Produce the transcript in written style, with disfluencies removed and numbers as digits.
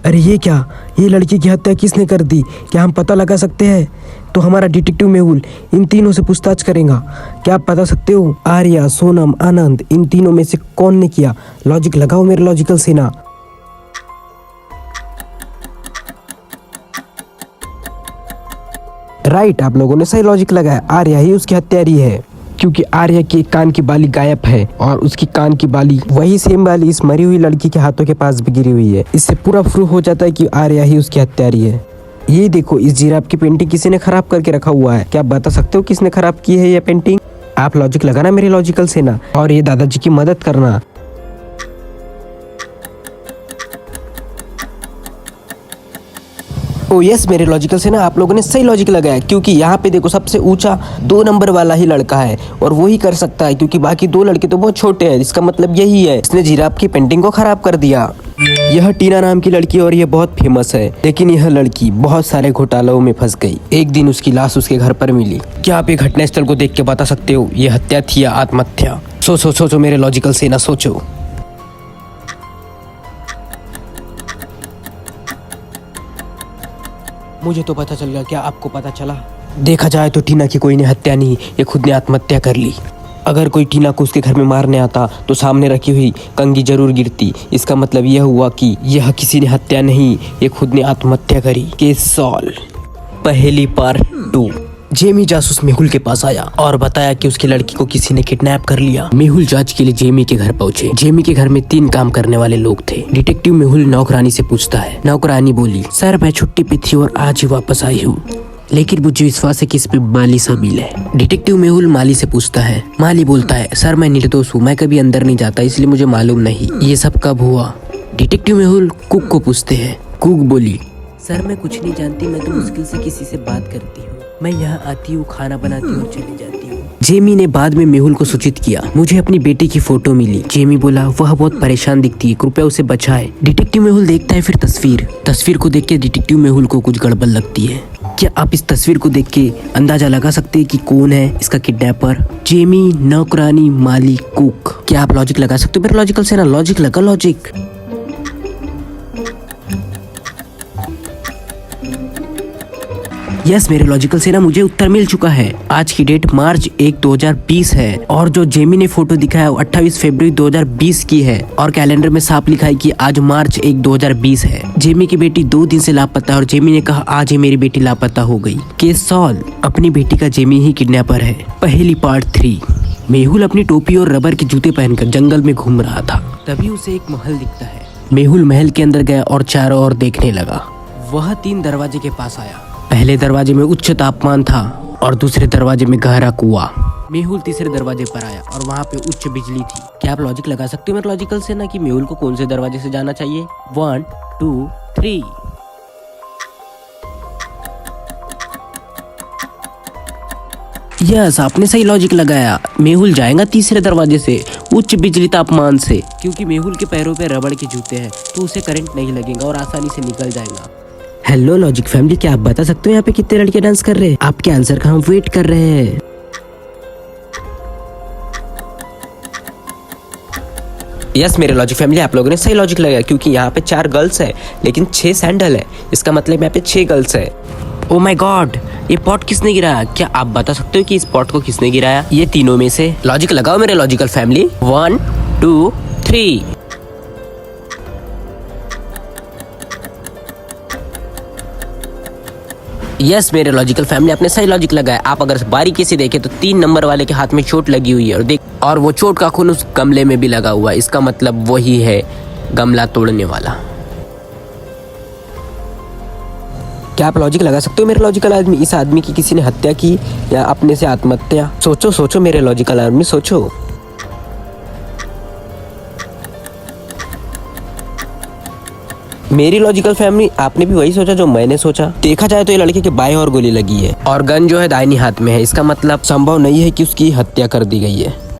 अरे ये क्या, ये लड़की की हत्या किसने कर दी? क्या हम पता लगा सकते हैं? तो हमारा डिटेक्टिव मेहुल इन तीनों से पूछताछ करेगा। क्या आप बता सकते हो आर्या, सोनम, आनंद, इन तीनों में से कौन ने किया? लॉजिक लगाओ मेरे लॉजिकल सेना। राइट, आप लोगों ने सही लॉजिक लगाया। आर्या ही उसकी हत्यारी है, क्योंकि आर्या की एक कान की बाली गायब है और उसकी कान की बाली वही सेम बाली इस मरी हुई लड़की के हाथों के पास भी गिरी हुई है। इससे पूरा प्रूफ हो जाता है कि आर्या ही उसकी हत्यारी है। ये देखो, इस जिराफ की पेंटिंग किसी ने खराब करके रखा हुआ है। क्या आप बता सकते हो किसने खराब की है ये पेंटिंग? आप लॉजिक लगाना मेरी लॉजिकल सेना और ये दादाजी की मदद करना। ओ यस मेरे लॉजिकल से ना, आप लोगों ने सही लॉजिक लगाया, क्योंकि यहाँ पे देखो सबसे ऊंचा 2 नंबर वाला ही लड़का है और वो ही कर सकता है, क्योंकि बाकी 2 लड़के तो बहुत छोटे हैं। इसका मतलब यही है, इसने जिराफ की पेंटिंग को खराब कर दिया। यह टीना नाम की लड़की और ये बहुत फेमस है, लेकिन यह लड़की बहुत सारे घोटालों में फंस गई। एक दिन उसकी लाश उसके घर पर मिली। क्या आप ये घटनास्थल को देख के बता सकते हो ये हत्या थी या आत्महत्या? सोचो मेरे लॉजिकल से ना, सोचो। मुझे तो पता चल गया, क्या आपको पता चला? देखा जाए तो टीना की कोई ने हत्या नहीं, ये खुद ने आत्महत्या कर ली। अगर कोई टीना को उसके घर में मारने आता तो सामने रखी हुई कंघी जरूर गिरती। इसका मतलब यह हुआ कि यह किसी ने हत्या नहीं, ये खुद ने आत्महत्या करी। Case solve. पहली पार्ट 2। जेमी जासूस मेहुल के पास आया और बताया कि उसकी लड़की को किसी ने किडनैप कर लिया। मेहुल जांच के लिए जेमी के घर पहुंचे। जेमी के घर में 3 काम करने वाले लोग थे। डिटेक्टिव मेहुल नौकरानी से पूछता है। नौकरानी बोली, सर मैं छुट्टी पे थी और आज ही वापस आई हूँ, लेकिन मुझे विश्वास है कि इसमें माली शामिल है। डिटेक्टिव मेहुल माली से पूछता है। माली बोलता है, सर मैं निर्दोष हूँ, मैं कभी अंदर नहीं जाता, इसलिए मुझे मालूम नहीं ये सब कब हुआ। डिटेक्टिव मेहुल कुक को पूछते हैं। कुक बोली, सर मैं कुछ नहीं जानती, मैं तो मुश्किल से किसी से बात करती हूँ, मैं यहाँ आती हूँ, खाना बनाती हूँ और चली जाती हूँ। जेमी ने बाद में मेहुल को सूचित किया, मुझे अपनी बेटी की फोटो मिली। जेमी बोला, वह बहुत परेशान दिखती है, कृपया उसे बचाए। डिटेक्टिव मेहुल देखता है फिर तस्वीर को देख के डिटेक्टिव मेहुल को कुछ गड़बड़ लगती है। क्या आप इस तस्वीर को देख के अंदाजा लगा सकते हैं कि कौन है इसका किडनैपर? जेमी, नौकरानी, माली, कुक। क्या आप लॉजिक लगा सकते हो मेरे लॉजिकल से ना? लॉजिक लगा, लॉजिक। यस मेरे लॉजिकल से ना, मुझे उत्तर मिल चुका है। आज की डेट मार्च 1, 2020 है और जो जेमी ने फोटो दिखाया वो 28 फरवरी 2020 की है और कैलेंडर में साफ लिखा है कि आज मार्च 1, 2020 है। जेमी की बेटी 2 दिन से लापता है और जेमी ने कहा आज ही मेरी बेटी लापता हो गई। Case solve. अपनी बेटी का जेमी ही किडनैपर है। पहली पार्ट 3। मेहुल अपनी टोपी और रबर के जूते पहनकर जंगल में घूम रहा था। तभी उसे एक महल दिखता है। मेहुल महल के अंदर गया और चारों ओर देखने लगा। वह 3 दरवाजे के पास आया। पहले दरवाजे में उच्च तापमान था और दूसरे दरवाजे में गहरा कुआं। मेहुल तीसरे दरवाजे पर आया और वहाँ पे उच्च बिजली थी। क्या आप लॉजिक लगा सकते हो मेरे लॉजिकल से ना कि मेहुल को कौन से दरवाजे से जाना चाहिए? 1, 2, 3। यस, आपने सही लॉजिक लगाया। मेहुल जाएगा तीसरे दरवाजे से, उच्च बिजली तापमान से, क्योंकि मेहुल के पैरों पे रबड़ के जूते हैं तो उसे करंट नहीं लगेगा और आसानी से निकल जाएगा। हेलो लॉजिक फैमिली, क्या आप बता सकते हो यहाँ पे कितने लड़के डांस कर रहे हैं? आपके आंसर का हम वेट कर रहे हैं। यस मेरे लॉजिक फैमिली, आप लोगों ने सही लॉजिक लगाया, क्योंकि यहाँ पे 4 गर्ल्स है लेकिन 6 सैंडल है। इसका मतलब यहाँ पे 6 गर्ल्स है। ओ माय गॉड, ये पॉट किसने गिराया? क्या आप बता सकते हो कि इस पॉट को किसने गिराया? ये तीनों में से। लॉजिक लगाओ मेरे लॉजिकल फैमिली। 1, 2, 3। यस मेरे लॉजिकल फैमिली, आपने सही लॉजिक लगाया। आप अगर बारीकी से देखें तो 3 नंबर वाले के हाथ में चोट लगी हुई है और वो चोट का खून उस गमले में भी लगा हुआ है। इसका मतलब वही है गमला तोड़ने वाला। क्या आप लॉजिक लगा सकते हो मेरे लॉजिकल आदमी? इस आदमी की किसी ने हत्या की या अपने से आत्महत्या? सोचो मेरे लॉजिकल आदमी, सोचो। मेरी लॉजिकल फैमिली, आपने भी वही सोचा जो मैंने सोचा। देखा जाए तो ये लड़के के बाएं ओर गोली लगी है और गन जो है दाहिनी हाथ में है। इसका मतलब संभव नहीं है कि उसकी हत्या कर दी गई है।